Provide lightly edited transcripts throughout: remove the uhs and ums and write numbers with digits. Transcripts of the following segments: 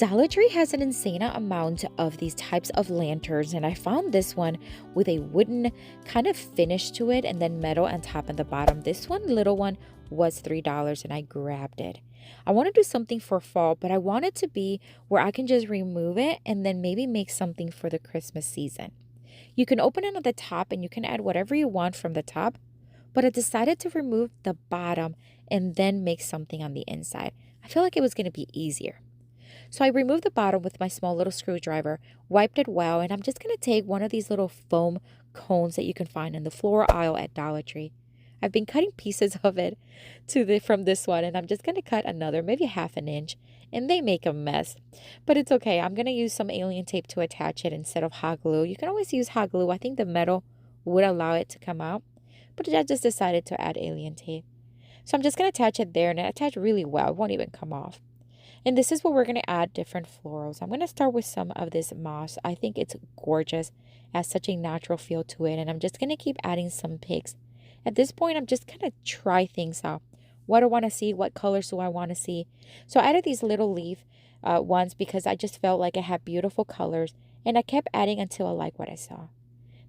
Dollar Tree has an insane amount of these types of lanterns, and I found this one with a wooden kind of finish to it and then metal on top and the bottom. This one, little one, was $3 and I grabbed it. I want to do something for fall, but I want it to be where I can just remove it and then maybe make something for the Christmas season. You can open it at the top and you can add whatever you want from the top, but I decided to remove the bottom and then make something on the inside. I feel like it was going to be easier. So I removed the bottom with my small little screwdriver, wiped it well, and I'm just going to take one of these little foam cones that you can find in the floral aisle at Dollar Tree. I've been cutting pieces of it from this one, and I'm just going to cut another, maybe half an inch, and they make a mess. But it's okay. I'm going to use some alien tape to attach it instead of hot glue. You can always use hot glue. I think the metal would allow it to come out, but I just decided to add alien tape. So I'm just going to attach it there, and it attached really well. It won't even come off. And this is where we're going to add different florals. I'm going to start with some of this moss. I think it's gorgeous. It has such a natural feel to it. And I'm just going to keep adding some picks. At this point, I'm just going to try things out. What do I want to see? What colors do I want to see? So I added these little leaf ones because I just felt like it had beautiful colors. And I kept adding until I liked what I saw.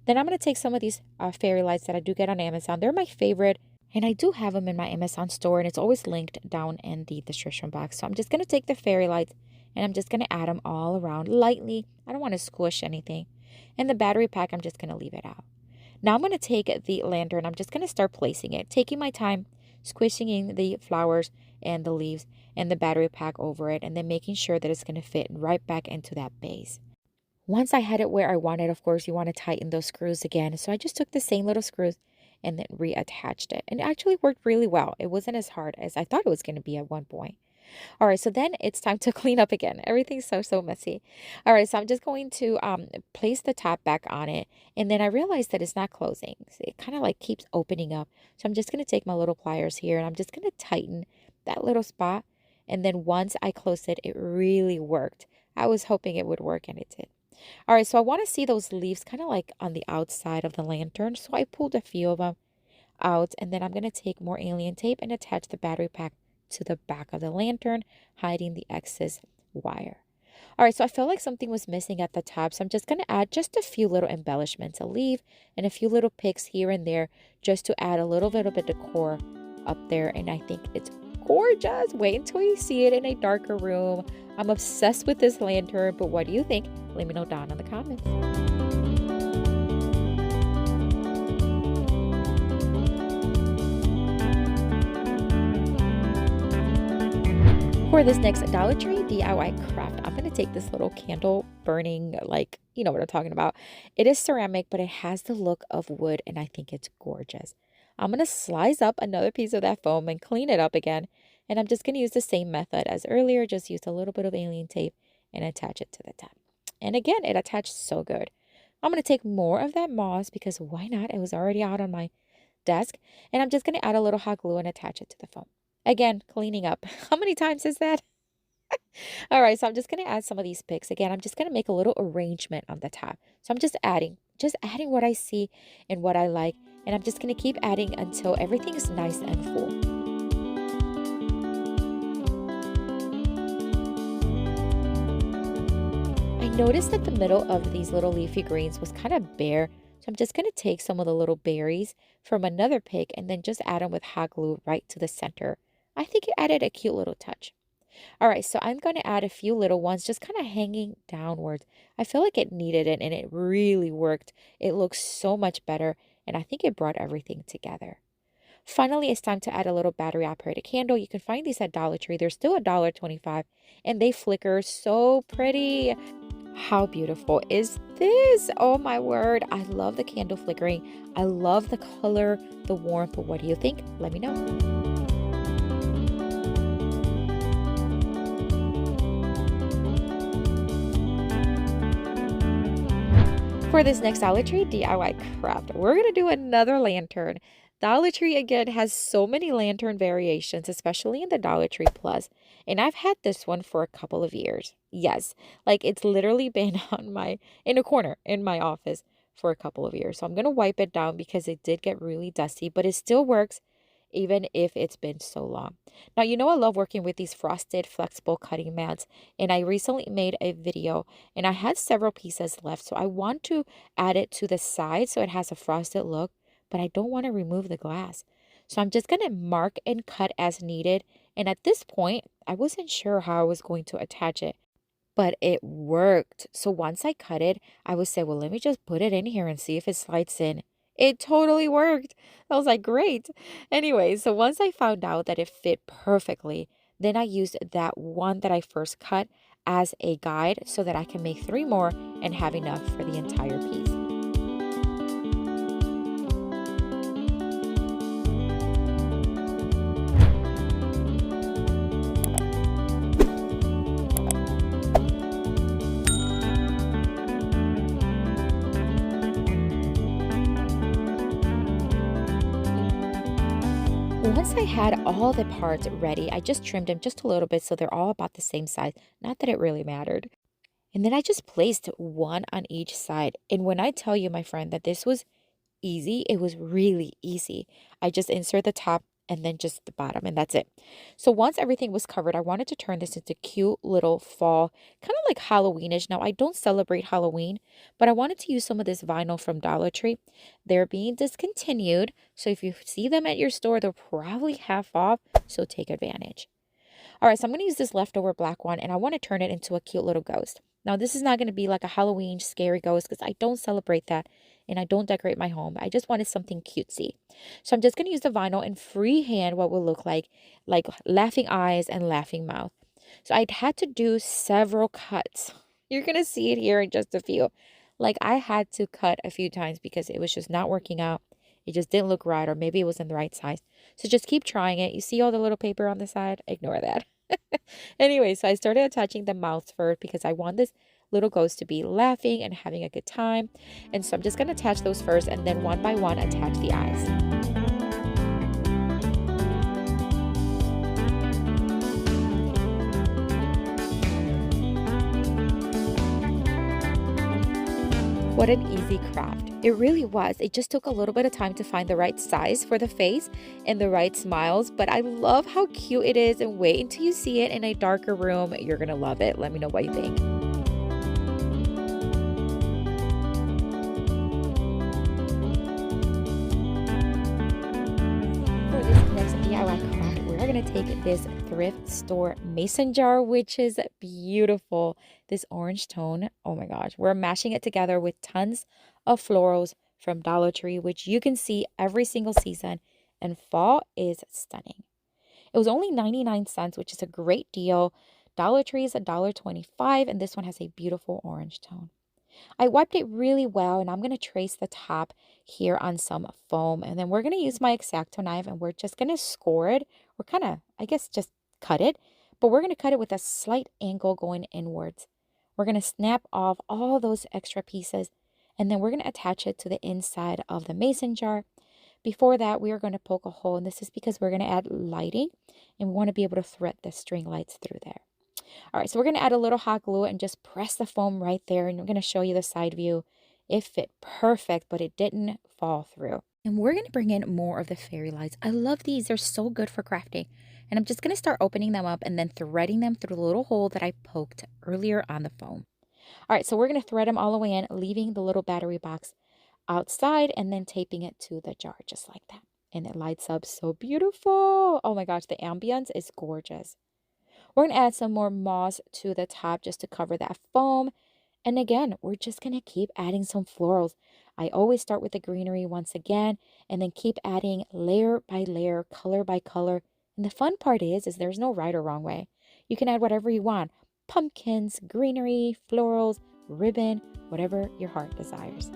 Then I'm going to take some of these fairy lights that I do get on Amazon. They're my favorite. And I do have them in my Amazon store, and it's always linked down in the description box. So I'm just going to take the fairy lights, and I'm just going to add them all around lightly. I don't want to squish anything. And the battery pack, I'm just going to leave it out. Now I'm going to take the lantern. I'm just going to start placing it, taking my time, squishing in the flowers and the leaves and the battery pack over it, and then making sure that it's going to fit right back into that base. Once I had it where I wanted, of course, you want to tighten those screws again. So I just took the same little screws and then reattached it. And it actually worked really well. It wasn't as hard as I thought it was going to be at one point. All right, so then it's time to clean up again. Everything's so messy. All right, so I'm just going to place the top back on it. And then I realized that it's not closing. So it kind of like keeps opening up. So I'm just going to take my little pliers here and I'm just going to tighten that little spot. And then once I closed it, it really worked. I was hoping it would work and it did. All right, so I want to see those leaves kind of like on the outside of the lantern. So I pulled a few of them out, and then I'm going to take more alien tape and attach the battery pack to the back of the lantern, hiding the excess wire. All right, so I felt like something was missing at the top, so I'm just going to add just a few little embellishments, a leaf and a few little picks here and there just to add a little bit of a decor up there, and I think it's gorgeous. Wait until you see it in a darker room. I'm obsessed with this lantern, but what do you think? Let me know down in the comments. For this next Dollar Tree DIY craft, I'm going to take this little candle burning, like, you know what I'm talking about. It is ceramic, but it has the look of wood, and I think it's gorgeous. I'm going to slice up another piece of that foam and clean it up again. And I'm just going to use the same method as earlier, just use a little bit of alien tape and attach it to the top. And again, it attached so good. I'm going to take more of that moss because why not? It was already out on my desk. And I'm just going to add a little hot glue and attach it to the foam. Again, cleaning up. How many times is that? All right, so I'm just going to add some of these picks. Again, I'm just going to make a little arrangement on the top. So I'm just adding what I see and what I like. And I'm just going to keep adding until everything is nice and full. I noticed that the middle of these little leafy greens was kind of bare. So I'm just going to take some of the little berries from another pick and then just add them with hot glue right to the center. I think it added a cute little touch. All right, so I'm going to add a few little ones just kind of hanging downwards. I feel like it needed it and it really worked. It looks so much better and I think it brought everything together. Finally, it's time to add a little battery operated candle. You can find these at Dollar Tree. They're still $1.25 and they flicker so pretty. How beautiful is this? Oh my word. I love the candle flickering. I love the color, the warmth. What do you think? Let me know. For this next Dollar Tree DIY craft, we're going to do another lantern. Dollar Tree, again, has so many lantern variations, especially in the Dollar Tree Plus. And I've had this one for a couple of years. Yes, like it's literally been in a corner in my office for a couple of years. So I'm going to wipe it down because it did get really dusty, but it still works. even if it's been so long. Now, you know, I love working with these frosted flexible cutting mats, and I recently made a video and I had several pieces left. So I want to add it to the side so it has a frosted look, but I don't want to remove the glass. So I'm just going to mark and cut as needed. And at this point, I wasn't sure how I was going to attach it, but it worked. So once I cut it, I would say, well, let me just put it in here and see if it slides in. It totally worked. I was like, great. Anyway, so once I found out that it fit perfectly, then I used that one that I first cut as a guide so that I can make 3 more and have enough for the entire piece. Once I had all the parts ready, I just trimmed them just a little bit so they're all about the same size. Not that it really mattered. And then I just placed one on each side. And when I tell you, my friend, that this was easy, it was really easy. I just insert the top and then just the bottom, and that's it. So once everything was covered, I wanted to turn this into cute little fall, kind of like Halloweenish. Now, I don't celebrate Halloween, but I wanted to use some of this vinyl from Dollar Tree. They're being discontinued, so if you see them at your store, they're probably half off, so take advantage. All right, so I'm going to use this leftover black one, and I want to turn it into a cute little ghost. Now, this is not going to be like a Halloween scary ghost because I don't celebrate that and I don't decorate my home. I just wanted something cutesy. So I'm just going to use the vinyl and freehand what will look like laughing eyes and laughing mouth. So I'd had to do several cuts. You're going to see it here in just a few. Like I had to cut a few times because it was just not working out. It just didn't look right, or maybe it wasn't the right size. So just keep trying it. You see all the little paper on the side? Ignore that. Anyway, so I started attaching the mouths first because I want this little ghost to be laughing and having a good time. And so I'm just going to attach those first and then one by one attach the eyes. What an easy craft. It really was. It just took a little bit of time to find the right size for the face and the right smiles, but I love how cute it is, and wait until you see it in a darker room. You're going to love it. Let me know what you think. For this next DIY craft, we're going to take this thrift store mason jar, which is beautiful. This orange tone, oh my gosh, we're mashing it together with tons of florals from Dollar Tree, which you can see every single season, and fall is stunning. It was only 99 cents, which is a great deal. Dollar Tree is $1.25, and this one has a beautiful orange tone. I wiped it really well, and I'm going to trace the top here on some foam, and then we're going to use my X-Acto knife, and we're just going to score it, or kind of, I guess, just cut it, but we're going to cut it with a slight angle going inwards. We're going to snap off all those extra pieces, and then we're going to attach it to the inside of the mason jar. Before that, we are going to poke a hole, and this is because we're going to add lighting, and we want to be able to thread the string lights through there. All right, so we're going to add a little hot glue and just press the foam right there, and I'm going to show you the side view. It fit perfect, but it didn't fall through. And we're going to bring in more of the fairy lights. I love these. They're so good for crafting. And I'm just going to start opening them up and then threading them through the little hole that I poked earlier on the foam. All right, so we're going to thread them all the way in, leaving the little battery box outside and then taping it to the jar just like that. And it lights up so beautiful. Oh my gosh, the ambience is gorgeous. We're going to add some more moss to the top just to cover that foam. And again, we're just going to keep adding some florals. I always start with the greenery once again, and then keep adding layer by layer, color by color. And the fun part is there's no right or wrong way. You can add whatever you want. Pumpkins, greenery, florals, ribbon, whatever your heart desires.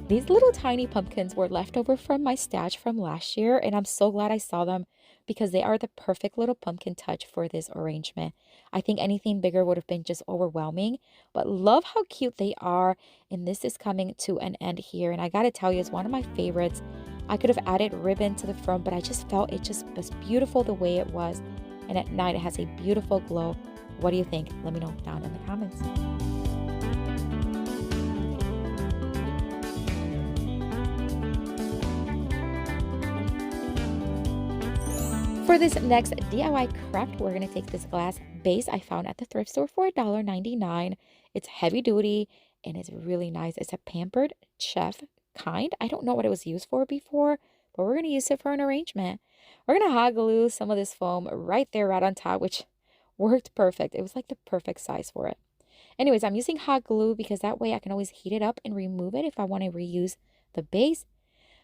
These little tiny pumpkins were left over from my stash from last year, and I'm so glad I saw them because they are the perfect little pumpkin touch for this arrangement. I think anything bigger would have been just overwhelming, but love how cute they are, and this is coming to an end here, and I gotta tell you, it's one of my favorites. I could have added ribbon to the front, but I just felt it just was beautiful the way it was. And at night, it has a beautiful glow. What do you think? Let me know down in the comments. For this next DIY craft, we're going to take this glass base I found at the thrift store for $1.99. It's heavy duty and it's really nice. It's a pampered chef kind. I don't know what it was used for before, but we're going to use it for an arrangement. We're going to hot glue some of this foam right there, right on top, which worked perfect. It was like the perfect size for it. Anyways, I'm using hot glue because that way I can always heat it up and remove it if I want to reuse the base.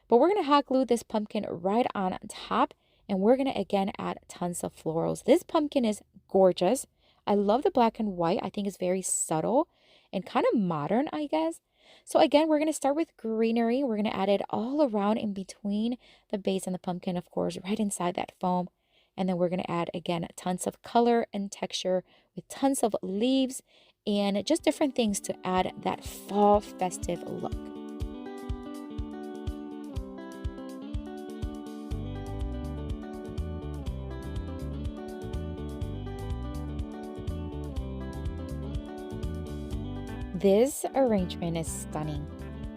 But we're going to hot glue this pumpkin right on top. And we're going to, again, add tons of florals. This pumpkin is gorgeous. I love the black and white. I think it's very subtle and kind of modern, I guess. So again, we're going to start with greenery. We're going to add it all around in between the base and the pumpkin, of course, right inside that foam. And then we're going to add, again, tons of color and texture with tons of leaves and just different things to add that fall festive look. This arrangement is stunning.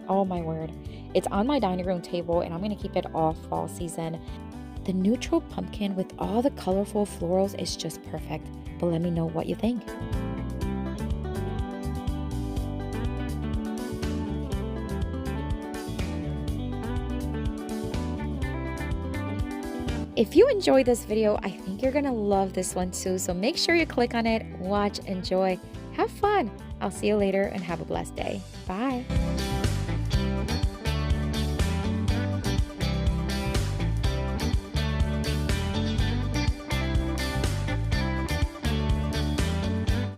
Oh my word. It's on my dining room table and I'm going to keep it all fall season. The neutral pumpkin with all the colorful florals is just perfect. But let me know what you think. If you enjoyed this video, I think you're going to love this one too. So make sure you click on it, watch, enjoy, have fun. I'll see you later and have a blessed day. Bye.